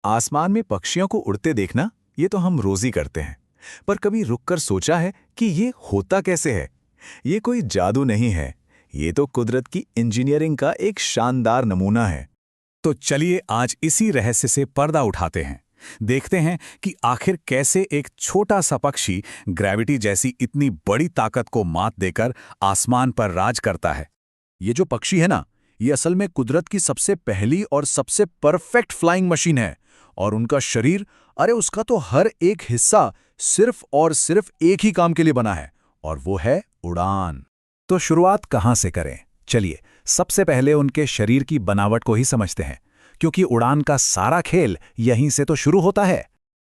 आसमान में पक्षियों को उड़ते देखना ये तो हम रोज ही करते हैं। पर कभी रुककर सोचा है कि ये होता कैसे है? ये कोई जादू नहीं है, ये तो कुदरत की इंजीनियरिंग का एक शानदार नमूना है। तो चलिए आज इसी रहस्य से पर्दा उठाते हैं। देखते हैं कि आखिर कैसे एक छोटा सा पक्षी ग्रेविटी जैसी इतनी बड़ी ताकत को मात देकर आसमान पर राज करता है। ये जो पक्षी है ना, ये असल में कुदरत की सबसे पहली और सबसे परफेक्ट फ्लाइंग मशीन है। और उनका शरीर, अरे उसका तो हर एक हिस्सा सिर्फ और सिर्फ एक ही काम के लिए बना है, और वो है उड़ान। तो शुरुआत कहाँ से करें? चलिए सबसे पहले उनके शरीर की बनावट को ही समझते हैं, क्योंकि उड़ान का सारा खेल यहीं से तो शुरू होता है।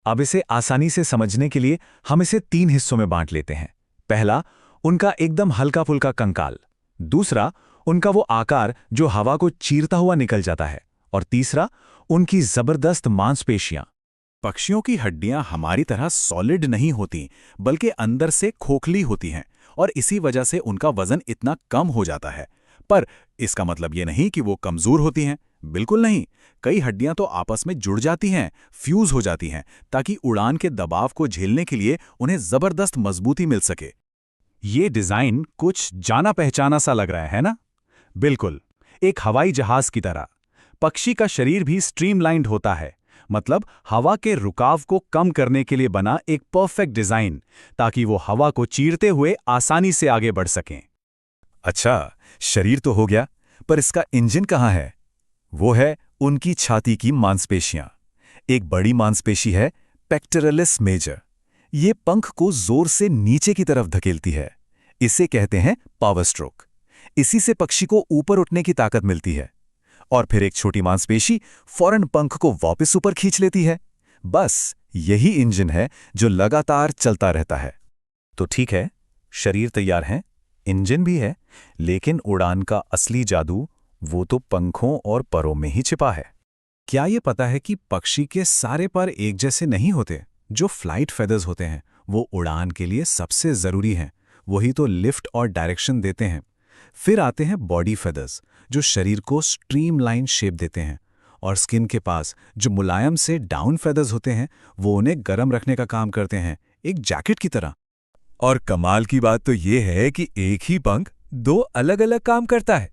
अब इसे आसानी से समझने के लिए हम इसे 3 हिस्सों में बांट लेते हैं। पहला, उनका एकदम हल्का फुल्का कंकाल। दूसरा, उनका वो आकार जो हवा को चीरता हुआ निकल जाता है। और तीसरा, उनकी जबरदस्त मांसपेशियां। पक्षियों की हड्डियां हमारी तरह सॉलिड नहीं होती, बल्कि अंदर से खोखली होती हैं, और इसी वजह से उनका वजन इतना कम हो जाता है। पर इसका मतलब ये नहीं कि वो कमजोर होती हैं, बिल्कुल नहीं। कई हड्डियां तो आपस में जुड़ जाती हैं, फ्यूज हो जाती हैं, ताकि उड़ान के दबाव को झेलने के लिए उन्हें जबरदस्त मजबूती मिल सके। ये डिजाइन कुछ जाना पहचाना सा लग रहा है ना? बिल्कुल, एक हवाई जहाज की तरह। पक्षी का शरीर भी स्ट्रीमलाइंड होता है, मतलब हवा के रुकाव को कम करने के लिए बना एक परफेक्ट डिजाइन, ताकि वो हवा को चीरते हुए आसानी से आगे बढ़ सकें। अच्छा, शरीर तो हो गया, पर इसका इंजन कहाँ है? वो है उनकी छाती की मांसपेशियां। एक बड़ी मांसपेशी है पेक्टोरलिस मेजर। ये पंख को जोर से नीचे की तरफ धकेलती है। इसे कहते हैं पावर स्ट्रोक। इसी से पक्षी को ऊपर उठने की ताकत मिलती है। और फिर एक छोटी मांसपेशी फौरन पंख को वापस ऊपर खींच लेती है। बस यही इंजन है जो लगातार चलता रहता है। तो ठीक है, शरीर तैयार है, इंजन भी है, लेकिन उड़ान का असली जादू वो तो पंखों और परों में ही छिपा है। क्या ये पता है कि पक्षी के सारे पर एक जैसे नहीं होते? जो फ्लाइट फेदर्स होते हैं वो उड़ान के लिए सबसे जरूरी हैं। वही तो लिफ्ट और डायरेक्शन देते हैं। फिर आते हैं बॉडी फेदर्स, जो शरीर को स्ट्रीमलाइन शेप देते हैं। और स्किन के पास जो मुलायम से डाउन फेदर्स होते हैं, वो उन्हें गर्म रखने का काम करते हैं, एक जैकेट की तरह। और कमाल की बात तो ये है कि एक ही पंख 2 अलग अलग काम करता है।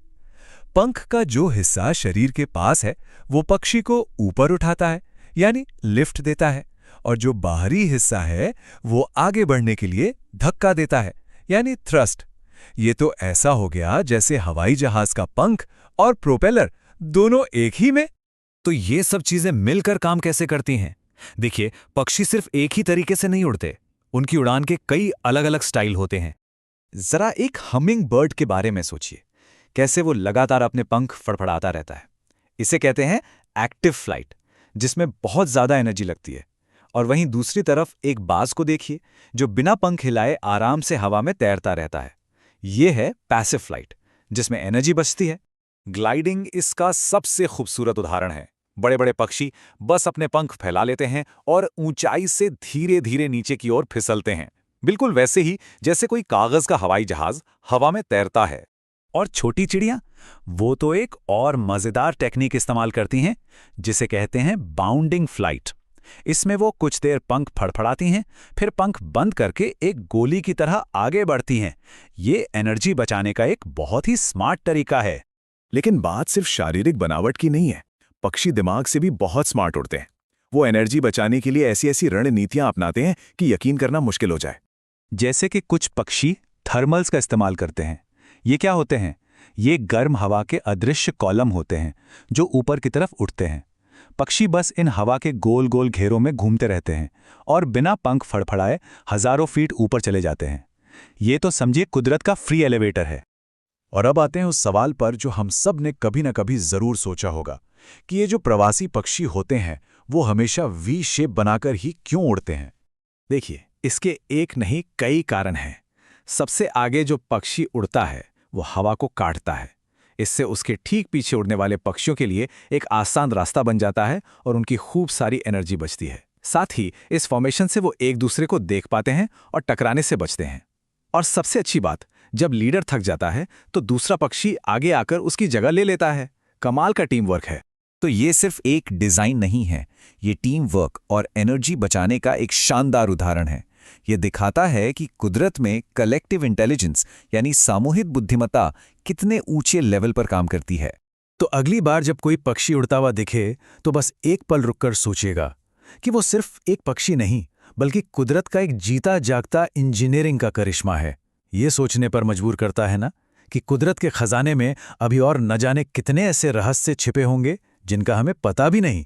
पंख का जो हिस्सा शरीर के पास है वो पक्षी को ऊपर उठाता है, यानी लिफ्ट देता है। और जो बाहरी हिस्सा है वो आगे बढ़ने के लिए धक्का देता है, यानी थ्रस्ट। ये तो ऐसा हो गया जैसे हवाई जहाज का पंख और प्रोपेलर दोनों एक ही में। तो ये सब चीजें मिलकर काम कैसे करती हैं? देखिए, पक्षी सिर्फ एक ही तरीके से नहीं उड़ते। उनकी उड़ान के कई अलग अलग स्टाइल होते हैं। जरा एक हमिंग बर्ड के बारे में सोचिए, कैसे वो लगातार अपने पंख फड़फड़ाता रहता है। इसे कहते हैं एक्टिव फ्लाइट, जिसमें बहुत ज्यादा एनर्जी लगती है। और वहीं दूसरी तरफ एक बाज को देखिए, जो बिना पंख हिलाए आराम से हवा में तैरता रहता है। ये है पैसिव फ्लाइट, जिसमें एनर्जी बचती है। ग्लाइडिंग इसका सबसे खूबसूरत उदाहरण है। बड़े बड़े पक्षी बस अपने पंख फैला लेते हैं और ऊंचाई से धीरे धीरे नीचे की ओर फिसलते हैं, बिल्कुल वैसे ही जैसे कोई कागज का हवाई जहाज हवा में तैरता है। और छोटी चिड़ियां, वो तो एक और मजेदार टेक्निक इस्तेमाल करती हैं, जिसे कहते हैं बाउंडिंग फ्लाइट। इसमें वो कुछ देर पंख फड़फड़ाती हैं, फिर पंख बंद करके एक गोली की तरह आगे बढ़ती हैं। ये एनर्जी बचाने का एक बहुत ही स्मार्ट तरीका है। लेकिन बात सिर्फ शारीरिक बनावट की नहीं है, पक्षी दिमाग से भी बहुत स्मार्ट उड़ते हैं। वो एनर्जी बचाने के लिए ऐसी ऐसी रणनीतियां अपनाते हैं कि यकीन करना मुश्किल हो जाए। जैसे कि कुछ पक्षी थर्मल्स का इस्तेमाल करते हैं। ये क्या होते हैं? ये गर्म हवा के अदृश्य कॉलम होते हैं जो ऊपर की तरफ उठते हैं। पक्षी बस इन हवा के गोल गोल घेरों में घूमते रहते हैं और बिना पंख फड़फड़ाए हजारों फीट ऊपर चले जाते हैं। ये तो समझिए कुदरत का फ्री एलिवेटर है। और अब आते हैं उस सवाल पर जो हम सब ने कभी न कभी जरूर सोचा होगा कि ये जो प्रवासी पक्षी होते हैं वो हमेशा वी शेप बनाकर ही क्यों उड़ते हैं? देखिए, इसके एक नहीं कई कारण हैं। सबसे आगे जो पक्षी उड़ता है वो हवा को काटता है। इससे उसके ठीक पीछे उड़ने वाले पक्षियों के लिए एक आसान रास्ता बन जाता है और उनकी खूब सारी एनर्जी बचती है। साथ ही इस फॉर्मेशन से वो एक दूसरे को देख पाते हैं और टकराने से बचते हैं। और सबसे अच्छी बात, जब लीडर थक जाता है तो दूसरा पक्षी आगे आकर उसकी जगह ले लेता है। कमाल का टीम वर्क है। तो ये सिर्फ एक डिजाइन नहीं है, ये टीम वर्क और एनर्जी बचाने का एक शानदार उदाहरण है। ये दिखाता है कि कुदरत में कलेक्टिव इंटेलिजेंस यानी सामूहिक बुद्धिमत्ता कितने ऊंचे लेवल पर काम करती है। तो अगली बार जब कोई पक्षी उड़ता हुआ दिखे तो बस एक पल रुककर सोचिएगा कि वो सिर्फ एक पक्षी नहीं बल्कि कुदरत का एक जीता जागता इंजीनियरिंग का करिश्मा है। ये सोचने पर मजबूर करता है ना कि कुदरत के खजाने में अभी और न जाने कितने ऐसे रहस्य छिपे होंगे जिनका हमें पता भी नहीं।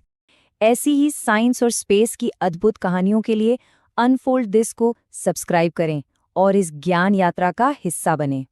ऐसी ही साइंस और स्पेस की अद्भुत कहानियों के लिए अनफोल्ड दिस को सब्सक्राइब करें और इस ज्ञान यात्रा का हिस्सा बनें।